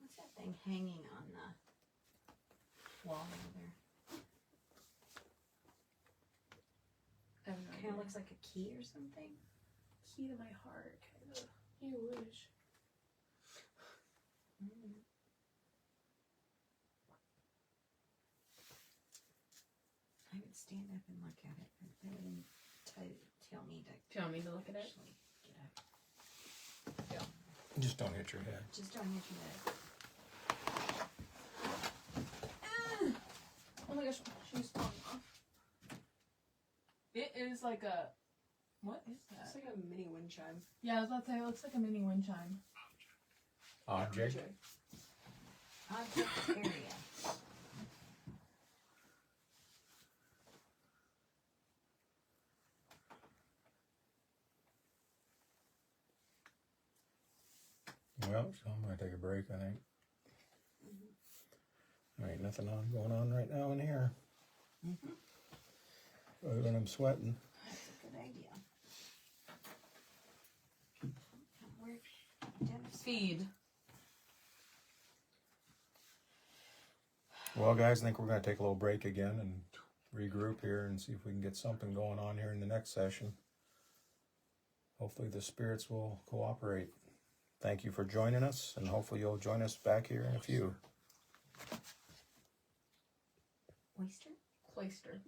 What's that thing hanging on the wall over there? I have no Kind idea. of looks like a key or something. Key to my heart, kind of. You wish. I would stand up and look at it, but that wouldn't tell me to Tell me to look at it. actually get up. Just don't hit your head. Just don't hit your head. Oh my gosh, she's falling off. It is like a. What is that? It's like a mini wind chime. Yeah, I was about to say, it looks like a mini wind chime. Object. Object area. Well, so I'm gonna take a break, I think. There ain't nothing going on right now in here. Other than I'm sweating. That's a good idea. Where Dennis? Feed. Well, guys, I think we're gonna take a little break again and regroup here and see if we can get something going on here in the next session. Hopefully the spirits will cooperate. Thank you for joining us, and hopefully you'll join us back here in a few. Oyster? Cloister.